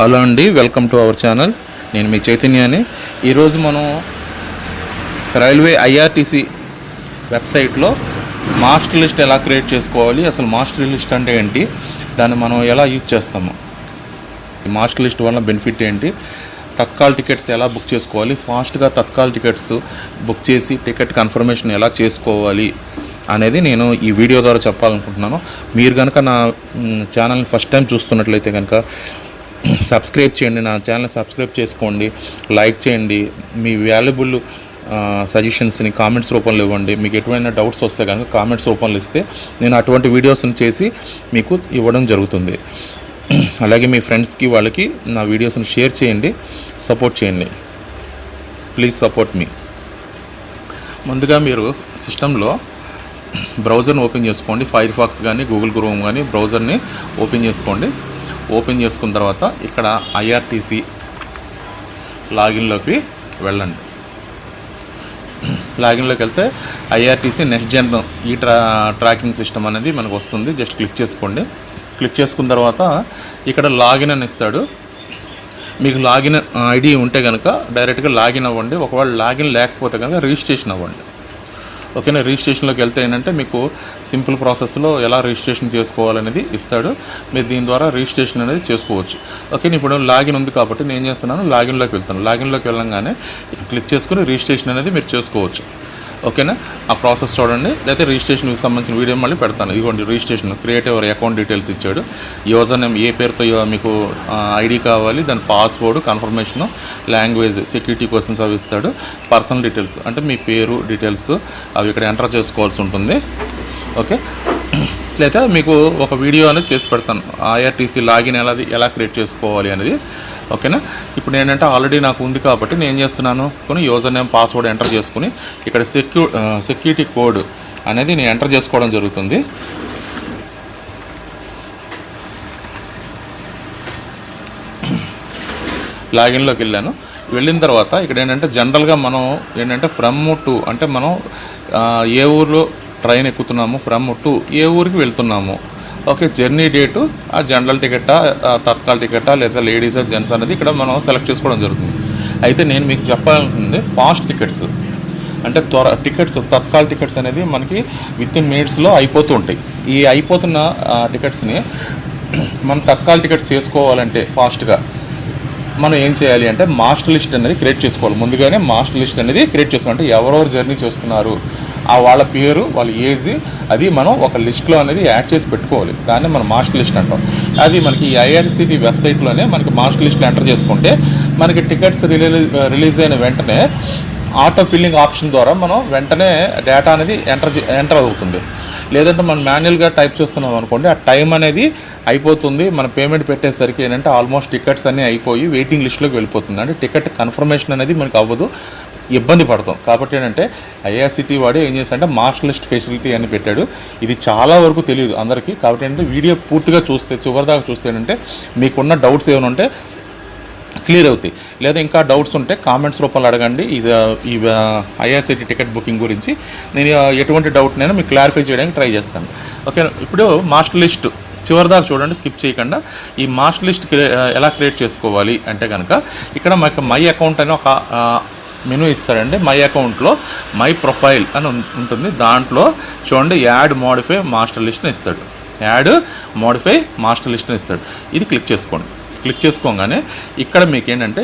Hello అండి, welcome to our channel. నేను మీ చైతన్యాన్ని. ఈరోజు మనం రైల్వే ఐఆర్టీసీ వెబ్సైట్లో మాస్టర్ లిస్ట్ ఎలా క్రియేట్ చేసుకోవాలి, అసలు మాస్టర్ లిస్ట్ అంటే ఏంటి, దాన్ని మనం ఎలా యూజ్ చేస్తాము, ఈ మాస్టర్ లిస్ట్ వల్ల బెనిఫిట్ ఏంటి, తత్కాల్ టికెట్స్ ఎలా బుక్ చేసుకోవాలి, ఫాస్ట్గా తత్కాల్ టికెట్స్ బుక్ చేసి టికెట్ కన్ఫర్మేషన్ ఎలా చేసుకోవాలి అనేది నేను ఈ వీడియో ద్వారా చెప్పాలనుకుంటున్నాను. మీరు కనుక నా ఛానల్ని ఫస్ట్ టైం చూస్తున్నట్లయితే కనుక సబ్స్క్రైబ్ చేయండి, నా ఛానల్ సబ్స్క్రైబ్ చేసుకోండి, లైక్ చేయండి, మీ వాల్యుబుల్ సజెషన్స్ని కామెంట్స్ రూపంలో ఇవ్వండి. మీకు ఎటువంటి డౌట్స్ వస్తే కనుక కామెంట్స్ రూపంలో ఇస్తే నేను అటువంటి వీడియోస్ని చేసి మీకు ఇవ్వడం జరుగుతుంది. అలాగే మీ ఫ్రెండ్స్కి వాళ్ళకి నా వీడియోస్ని షేర్ చేయండి, సపోర్ట్ చేయండి. ప్లీజ్ సపోర్ట్ మీ. ముందుగా మీరు సిస్టంలో బ్రౌజర్ని ఓపెన్ చేసుకోండి. ఫైర్ ఫాక్స్ కానీ గూగుల్ క్రోమ్ కానీ బ్రౌజర్ని ఓపెన్ చేసుకోండి. ఓపెన్ చేసుకున్న తర్వాత ఇక్కడ ఐఆర్టీసీ లాగిన్లోకి వెళ్ళండి. లాగిన్లోకి వెళ్తే ఐఆర్టీసీ నెక్స్ట్ జన్ ఈ ట్రాకింగ్ సిస్టమ్ అనేది మనకు వస్తుంది. జస్ట్ క్లిక్ చేసుకోండి. క్లిక్ చేసుకున్న తర్వాత ఇక్కడ లాగిన్ అని ఇస్తాడు. మీకు లాగిన్ ఐడి ఉంటే కనుక డైరెక్ట్గా లాగిన్ అవ్వండి. ఒకవేళ లాగిన్ లేకపోతే కనుక రిజిస్ట్రేషన్ అవ్వండి. ఓకేనా. రిజిస్ట్రేషన్లోకి వెళ్తే ఏంటంటే మీకు సింపుల్ ప్రాసెస్లో ఎలా రిజిస్ట్రేషన్ చేసుకోవాలనేది ఇస్తాడు. మీరు దీని ద్వారా రిజిస్ట్రేషన్ అనేది చేసుకోవచ్చు. ఓకే. ఇప్పుడు లాగిన్ ఉంది కాబట్టి నేను ఏం చేస్తున్నాను, లాగిన్లోకి వెళ్తాను. లాగిన్లోకి వెళ్ళంగానే క్లిక్ చేసుకుని రిజిస్ట్రేషన్ అనేది మీరు చేసుకోవచ్చు. ఓకేనా. ఆ ప్రాసెస్ చూడండి. లేకపోతే రిజిస్ట్రేషన్కి సంబంధించిన వీడియో మళ్ళీ పెడతాను. ఇదిగోండి registration, create your account details ఇచ్చాడు. యూజర్ నేమ్, ఏ పేరుతో మీకు ఐడి కావాలి, దాని password, confirmation, language, security questions అవి ఇస్తాడు. పర్సనల్ డీటెయిల్స్ అంటే మీ పేరు డీటెయిల్స్ అవి ఇక్కడ ఎంటర్ చేసుకోవాల్సి ఉంటుంది. ఓకే. లేదా మీకు ఒక వీడియో అనేది చేసి పెడతాను, ఐఆర్టీసీ లాగిన్ ఎలా క్రియేట్ చేసుకోవాలి అనేది. ఓకేనా. ఇప్పుడు ఏంటంటే ఆల్రెడీ నాకు ఉంది కాబట్టి నేను ఏం చేస్తున్నాను, కొన్ని యూజర్ నేమ్ పాస్వర్డ్ ఎంటర్ చేసుకుని ఇక్కడ సెక్యూరిటీ కోడ్ అనేది నేను ఎంటర్ చేసుకోవడం జరుగుతుంది. లాగిన్లోకి వెళ్ళాను. వెళ్ళిన తర్వాత ఇక్కడ ఏంటంటే జనరల్గా మనం ఏంటంటే ఫ్రమ్ టు అంటే మనం ఏ ఊర్లో ట్రైన్ ఎక్కుతున్నాము, ఫ్రమ్ టు ఏ ఊరికి వెళ్తున్నాము. ఓకే. జర్నీ డేటు, ఆ జనరల్ టికెటా, తత్కాల్ టికెటా, లేదా లేడీస్ జెంట్స్ అనేది ఇక్కడ మనం సెలెక్ట్ చేసుకోవడం జరుగుతుంది. అయితే నేను మీకు చెప్పాలనుకుంది ఫాస్ట్ టికెట్స్ అంటే టికెట్స్, తత్కాల్ టికెట్స్ అనేది మనకి విత్ ఇన్ మినిట్స్లో అయిపోతూ ఉంటాయి. ఈ అయిపోతున్న టికెట్స్ని మనం తత్కాల్ టికెట్స్ చేసుకోవాలంటే ఫాస్ట్గా మనం ఏం చేయాలి అంటే మాస్టర్ లిస్ట్ అనేది క్రియేట్ చేసుకోవాలి. ముందుగానే మాస్టర్ లిస్ట్ అనేది క్రియేట్ చేసుకోవాలంటే ఎవరెవరు జర్నీ చేస్తున్నారు, ఆ వాళ్ళ పేరు, వాళ్ళ ఏజ్, అది మనం ఒక లిస్ట్లో అనేది యాడ్ చేసి పెట్టుకోవాలి. దాన్ని మనం మాస్టర్ లిస్ట్ అంటాం. అది మనకి ఐఆర్సీటీ వెబ్సైట్లోనే మనకి మాస్టర్ లిస్ట్లో ఎంటర్ చేసుకుంటే మనకి టికెట్స్ రిలీజ్ అయిన వెంటనే ఆటో ఫిల్లింగ్ ఆప్షన్ ద్వారా మనం వెంటనే డేటా అనేది ఎంటర్ అవుతుంది. లేదంటే మనం మాన్యువల్గా టైప్ చేస్తున్నాం అనుకోండి, ఆ టైం అనేది అయిపోతుంది. మన పేమెంట్ పెట్టేసరికి ఏంటంటే ఆల్మోస్ట్ టికెట్స్ అన్నీ అయిపోయి వెయిటింగ్ లిస్ట్లోకి వెళ్ళిపోతుంది. అంటే టికెట్ కన్ఫర్మేషన్ అనేది మనకు అవ్వదు, ఇబ్బంది పడతాం. కాబట్టి ఏంటంటే ఐఆర్సీటీ వాడు ఏం చేస్తాడంటే మాస్టర్ లిస్ట్ ఫెసిలిటీ అని పెట్టాడు. ఇది చాలా వరకు తెలియదు అందరికీ. కాబట్టి ఏంటంటే వీడియో పూర్తిగా చూస్తే, చివరిదాకా చూస్తే ఏంటంటే మీకున్న డౌట్స్ ఏమైనా ఉంటే క్లియర్ అవుతాయి. లేదా ఇంకా డౌట్స్ ఉంటే కామెంట్స్ రూపంలో అడగండి. ఈ ఐఆర్సీటీ టికెట్ బుకింగ్ గురించి నేను ఎటువంటి డౌట్నైనా మీకు క్లారిఫై చేయడానికి ట్రై చేస్తాను. ఓకే. ఇప్పుడు మాస్టర్ లిస్ట్ చివరిదాకా చూడండి, స్కిప్ చేయకుండా. ఈ మాస్టర్ లిస్ట్ ఎలా క్రియేట్ చేసుకోవాలి అంటే కనుక ఇక్కడ మాకు మై అకౌంట్ అని ఒక మెనూ ఇస్తాడండి. మై అకౌంట్లో మై ప్రొఫైల్ అని ఉంటుంది. దాంట్లో చూడండి యాడ్ మోడిఫై మాస్టర్ లిస్ట్ని ఇస్తాడు. యాడ్ మోడిఫై మాస్టర్ లిస్ట్ని ఇస్తాడు. ఇది క్లిక్ చేసుకోండి. క్లిక్ చేసుకోగానే ఇక్కడ మీకు ఏంటంటే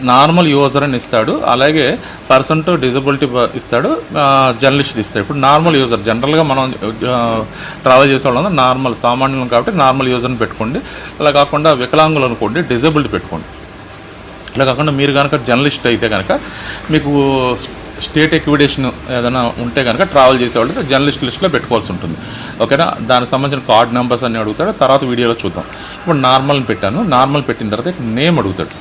నార్మల్ యూజర్ అని ఇస్తాడు, అలాగే పర్సన్ టు డిజబిలిటీ ఇస్తాడు, జర్నలిస్ట్ ఇస్తాడు. ఇప్పుడు నార్మల్ యూజర్, జనరల్గా మనం ట్రావెల్ చేసే వాళ్ళం నార్మల్ సామాన్యులం కాబట్టి నార్మల్ యూజర్ని పెట్టుకోండి. అలా కాకుండా వికలాంగులు అనుకోండి డిజబిలిటీ పెట్టుకోండి. అలా కాకుండా మీరు కనుక జర్నలిస్ట్ అయితే కనుక మీకు స్టేట్ ఎక్విడేషన్ ఏదైనా ఉంటే కనుక ట్రావెల్ చేసేవాళ్ళకి జర్నలిస్ట్ లిస్ట్లో పెట్టుకోవాల్సి ఉంటుంది. ఓకేనా. దానికి సంబంధించిన కార్డ్ నెంబర్స్ అన్నీ అడుగుతాడు. తర్వాత వీడియోలో చూద్దాం. ఇప్పుడు నార్మల్ని పెట్టాను. నార్మల్ పెట్టిన తర్వాత నేమ్ అడుగుతాడు.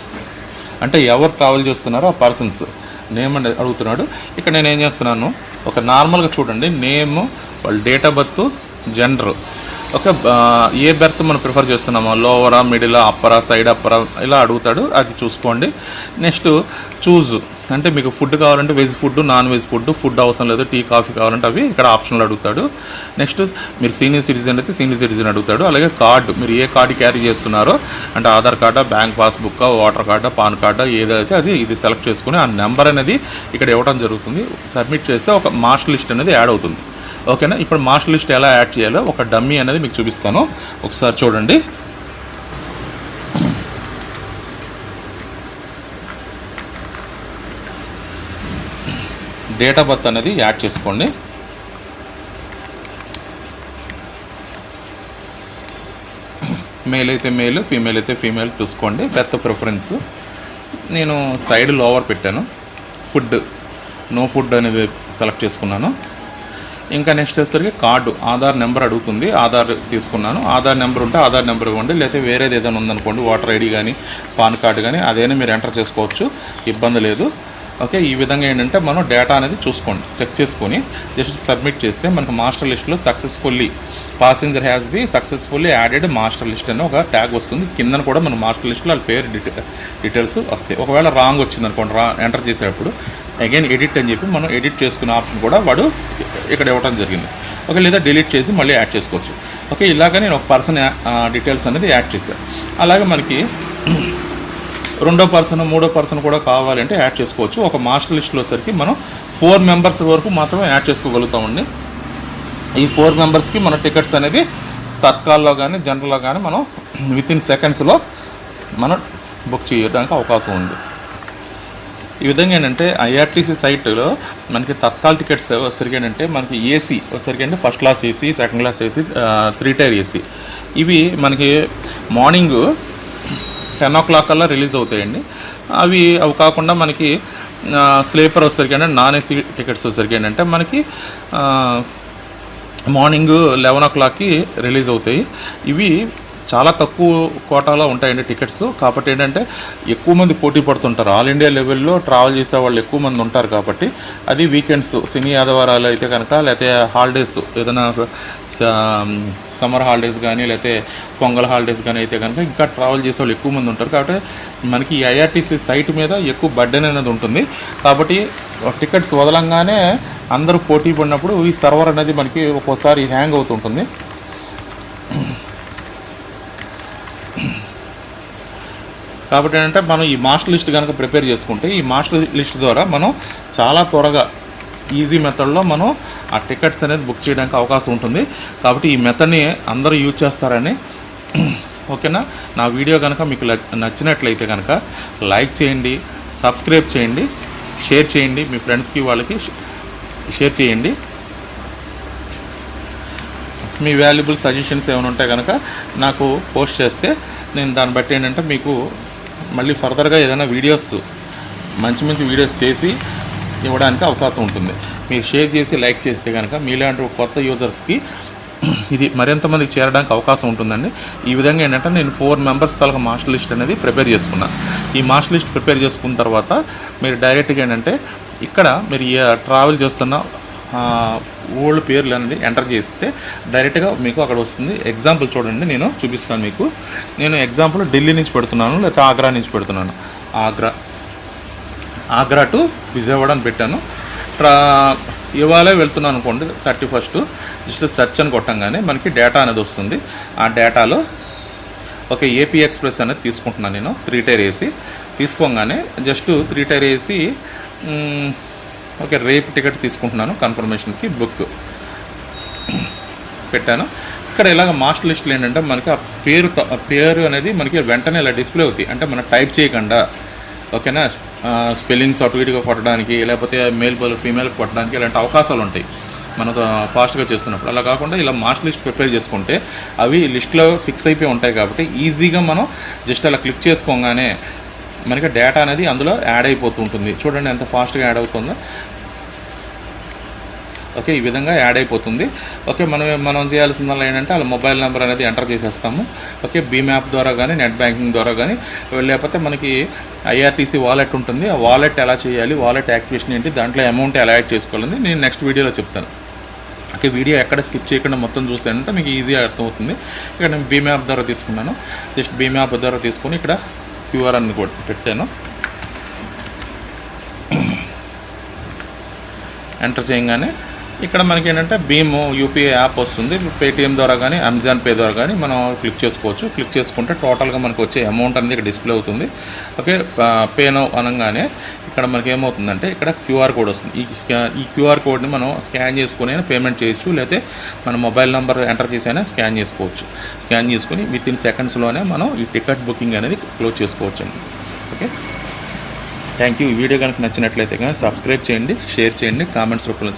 అంటే ఎవరు ట్రావెల్ చేస్తున్నారో ఆ పర్సన్స్ నేమ్ అని అడుగుతున్నాడు. ఇక్కడ నేను ఏం చేస్తున్నాను, ఒక నార్మల్గా చూడండి నేమ్, వాళ్ళ date of birth, gender. Okay. A berth మనం ప్రిఫర్ చేస్తున్నామో, లోవరా, మిడిలా, అప్పరా, సైడ్ అప్పరా ఇలా అడుగుతాడు. అది చూసుకోండి. నెక్స్ట్ చూజ్ అంటే మీకు ఫుడ్ కావాలంటే veg food, non veg food అవసరం లేదు, టీ కాఫీ కావాలంటే అవి ఇక్కడ ఆప్షన్లు అడుగుతాడు. నెక్స్ట్ మీరు సీనియర్ సిటిజన్ అయితే సీనియర్ సిటిజన్ అడుగుతాడు. అలాగే కార్డు, మీరు ఏ కార్డు క్యారీ చేస్తున్నారో అంటే ఆధార్ కార్డా, బ్యాంక్ పాస్బుక్, ఓటర్ కార్డా, పాన్ కార్డా ఏదైతే అది ఇది సెలెక్ట్ చేసుకుని ఆ నెంబర్ అనేది ఇక్కడ ఇవ్వడం జరుగుతుంది. సబ్మిట్ చేస్తే ఒక మాస్టర్ లిస్ట్ అనేది యాడ్ అవుతుంది. ఓకేనా. ఇప్పుడు మాస్టర్ లిస్ట్ ఎలా యాడ్ చేయాలో ఒక డమ్మీ అనేది మీకు చూపిస్తాను, ఒకసారి చూడండి. డేట్ ఆఫ్ బర్త్ అనేది యాడ్ చేసుకోండి. మేల్ అయితే మేల్, ఫీమేల్ అయితే ఫీమేల్ చూసుకోండి. బెర్త్ ప్రిఫరెన్స్ నేను సైడ్ లోవర్ పెట్టాను. ఫుడ్ నో ఫుడ్ అనేది సెలెక్ట్ చేసుకున్నాను. ఇంకా నెక్స్ట్ వచ్చేసరికి కార్డు, ఆధార్ నెంబర్ అడుగుతుంది, ఆధార్ తీసుకున్నాను. ఆధార్ నెంబర్ ఉంటే ఆధార్ నెంబర్ ఇవ్వండి, లేకపోతే వేరేది ఏదైనా ఉందనుకోండి, ఓటర్ ఐడి కానీ పాన్ కార్డు కానీ అదైనా మీరు ఎంటర్ చేసుకోవచ్చు, ఇబ్బంది లేదు. ఓకే. ఈ విధంగా ఏంటంటే మనం డేటా అనేది చూసుకోండి, చెక్ చేసుకొని జస్ట్ సబ్మిట్ చేస్తే మనకు మాస్టర్ లిస్ట్లో successfully passenger has be successfully added master list అని ఒక ట్యాగ్ వస్తుంది. కింద కూడా మన మాస్టర్ లిస్ట్లో వాళ్ళ పేరు డీటెయిల్స్ వస్తాయి. ఒకవేళ రాంగ్ వచ్చింది అనుకోండి, ఎంటర్ చేసేటప్పుడు అగైన్ ఎడిట్ అని చెప్పి మనం ఎడిట్ చేసుకునే ఆప్షన్ కూడా వాడు ఇక్కడ ఇవ్వడం జరిగింది. ఓకే. లేదా డిలీట్ చేసి మళ్ళీ యాడ్ చేసుకోవచ్చు. ఓకే. ఇలాగ నేను ఒక పర్సన్ డీటెయిల్స్ అనేది యాడ్ చేశాను. అలాగే మనకి రెండో పర్సన్, మూడో పర్సన్ కూడా కావాలంటే యాడ్ చేసుకోవచ్చు. ఒక మాస్టర్ లిస్ట్లో సరికి మనం 4 మెంబర్స్ వరకు మాత్రమే యాడ్ చేసుకోగలుగుతామండి. ఈ 4 మెంబర్స్కి మన టికెట్స్ అనేది తత్కాల్లో కానీ జనరల్లో కానీ మనం వితిన్ సెకండ్స్లో మనం బుక్ చేయడానికి అవకాశం ఉంది. ఈ విధంగా ఏంటంటే ఐఆర్టీసీ సైట్లో మనకి తత్కాల్ టికెట్స్ వచ్చేసరికి ఏంటంటే మనకి ఏసీ వచ్చేసరికి అంటే first class AC, second class AC, 3 tier AC ఇవి మనకి మార్నింగ్ 10 o'clock కల్లా రిలీజ్ అవుతాయండి. అవి కాకుండా మనకి స్లీపర్ వచ్చేసరికి అంటే నాన్ ఏసీ టికెట్స్ వచ్చేసరికి ఏంటంటే మనకి మార్నింగ్ 11 o'clockకి రిలీజ్ అవుతాయి. ఇవి చాలా తక్కువ కోటాలో ఉంటాయండి టికెట్స్. కాబట్టి ఏంటంటే ఎక్కువ మంది పోటీ పడుతుంటారు, ఆల్ ఇండియా లెవెల్లో ట్రావెల్ చేసే వాళ్ళు ఎక్కువ మంది ఉంటారు. కాబట్టి అది వీకెండ్స్, శని ఆదివారాలు అయితే కనుక, లేకపోతే హాలిడేస్ ఏదైనా సమ్మర్ హాలిడేస్ కానీ లేకపోతే పొంగల్ హాలిడేస్ కానీ అయితే కనుక ఇంకా ట్రావెల్ చేసే వాళ్ళు ఎక్కువ మంది ఉంటారు. కాబట్టి మనకి ఈ ఐఆర్టీసీ సైట్ మీద ఎక్కువ బర్డెన్ అనేది ఉంటుంది. కాబట్టి టికెట్స్ వదలంగానే అందరూ పోటీ పడినప్పుడు ఈ సర్వర్ అనేది మనకి ఒక్కోసారి హ్యాంగ్ అవుతుంటుంది. కాబట్టి ఏంటంటే మనం ఈ మాస్టర్ లిస్ట్ కనుక ప్రిపేర్ చేసుకుంటే ఈ మాస్టర్ లిస్ట్ ద్వారా మనం చాలా త్వరగా ఈజీ మెథడ్లో మనం ఆ టికెట్స్ అనేది బుక్ చేయడానికి అవకాశం ఉంటుంది. కాబట్టి ఈ మెథడ్ని అందరూ యూజ్ చేస్తారని. ఓకేనా. నా వీడియో కనుక మీకు నచ్చినట్లయితే కనుక లైక్ చేయండి, సబ్స్క్రైబ్ చేయండి, షేర్ చేయండి, మీ ఫ్రెండ్స్కి వాళ్ళకి షేర్ చేయండి. మీ వాల్యుబుల్ సజెషన్స్ ఏమైనా ఉంటే కనుక నాకు పోస్ట్ చేస్తే నేను దాన్ని బట్టి ఏంటంటే మీకు మళ్ళీ ఫర్దర్గా ఏదైనా వీడియోస్ మంచి వీడియోస్ చేసి ఇవ్వడానికి అవకాశం ఉంటుంది. మీరు షేర్ చేసి లైక్ చేస్తే కనుక మీలాంటి కొత్త యూజర్స్కి ఇది మరింతమందికి చేరడానికి అవకాశం ఉంటుందండి. ఈ విధంగా ఏంటంటే నేను 4 మెంబర్స్ తాలూకా మాస్టర్ లిస్ట్ అనేది ప్రిపేర్ చేసుకున్నాను. ఈ మాస్టర్ లిస్ట్ ప్రిపేర్ చేసుకున్న తర్వాత మీరు డైరెక్ట్గా ఏంటంటే ఇక్కడ మీరు ట్రావెల్ చేస్తున్న ఓల్డ్ పేర్లు అనేది ఎంటర్ చేస్తే డైరెక్ట్గా మీకు అక్కడ వస్తుంది. ఎగ్జాంపుల్ చూడండి, నేను చూపిస్తాను మీకు. నేను ఎగ్జాంపుల్ ఢిల్లీ నుంచి పెడుతున్నాను, లేకపోతే ఆగ్రా నుంచి పెడుతున్నాను. ఆగ్రా టు విజయవాడ అని పెట్టాను. ఇవాళ వెళ్తున్నాను అనుకోండి 31st, జస్ట్ సెర్చ్ అని కొట్టంగానే మనకి డేటా అనేది వస్తుంది. ఆ డేటాలో ఓకే ఏపీ ఎక్స్ప్రెస్ అనేది తీసుకుంటున్నాను నేను 3 టైర్ ఏసీ. తీసుకోగానే జస్ట్ 3 టైర్ ఏసీ ఓకే రేపు టికెట్ తీసుకుంటున్నాను, కన్ఫర్మేషన్కి బుక్ పెట్టాను. ఇక్కడ ఇలాగ మాస్టర్ లిస్టులు ఏంటంటే మనకి ఆ పేరు అనేది మనకి వెంటనే ఇలా డిస్ప్లే అవుతాయి. అంటే మనం టైప్ చేయకుండా ఓకేనా, స్పెల్లింగ్స్ అటు ఇటుగా కొట్టడానికి లేకపోతే మేల్ ఫీమేల్ కొట్టడానికి ఇలాంటి అవకాశాలు ఉంటాయి మనం ఫాస్ట్గా చేస్తున్నప్పుడు. అలా కాకుండా ఇలా మాస్టర్ లిస్ట్ ప్రిపేర్ చేసుకుంటే అవి లిస్ట్లో ఫిక్స్ అయిపోయి ఉంటాయి. కాబట్టి ఈజీగా మనం జస్ట్ అలా క్లిక్ చేసుకోగానే మనకి డేటా అనేది అందులో యాడ్ అయిపోతుంటుంది. చూడండి ఎంత ఫాస్ట్గా యాడ్ అవుతుందో. ఓకే ఈ విధంగా యాడ్ అయిపోతుంది. ఓకే మనం చేయాల్సిందల్లా ఏంటంటే అలా మొబైల్ నెంబర్ అనేది ఎంటర్ చేసేస్తాము. ఓకే భీమ్ యాప్ ద్వారా కానీ నెట్ బ్యాంకింగ్ ద్వారా కానీ, లేకపోతే మనకి ఐఆర్టీసీ వాలెట్ ఉంటుంది. ఆ వాలెట్ ఎలా చేయాలి, వాలెట్ యాక్టివేషన్ ఏంటి, దాంట్లో అమౌంట్ ఎలా యాడ్ చేసుకోవాలని నేను నెక్స్ట్ వీడియోలో చెప్తాను. ఓకే వీడియో ఎక్కడ స్కిప్ చేయకుండా మొత్తం చూస్తానంటే మీకు ఈజీగా అర్థమవుతుంది. ఇక్కడ నేను భీమ్ యాప్ ద్వారా తీసుకున్నాను. జస్ట్ భీమ్ యాప్ ద్వారా తీసుకొని ఇక్కడ క్యూఆర్ అని కూడా పెట్టాను. ఎంటర్ చేయగానే ఇక్కడ మనకి ఏంటంటే భీమ్ యూపీఐ యాప్ వస్తుంది. పేటిఎం ద్వారా కానీ అమెజాన్ పే ద్వారా కానీ మనం క్లిక్ చేసుకోవచ్చు. క్లిక్ చేసుకుంటే టోటల్గా మనకు వచ్చే అమౌంట్ అనేది ఇక్కడ డిస్ప్లే అవుతుంది. ఓకే, పే నౌ అనగానే ఇక్కడ మనకి ఏమవుతుందంటే ఇక్కడ క్యూఆర్ కోడ్ వస్తుంది. ఈ క్యూఆర్ కోడ్ని మనం స్కాన్ చేసుకుని పేమెంట్ చేయొచ్చు, లేకపోతే మన మొబైల్ నెంబర్ ఎంటర్ చేసైనా స్కాన్ చేసుకోవచ్చు. స్కాన్ చేసుకుని విత్ ఇన్ సెకండ్స్లోనే మనం ఈ టికెట్ బుకింగ్ అనేది క్లోజ్ చేసుకోవచ్చు అండి. Okay, thank you. ఈ వీడియో కనుక నచ్చినట్లయితే కానీ సబ్స్క్రైబ్ చేయండి, షేర్ చేయండి, కామెంట్స్ రూపంలో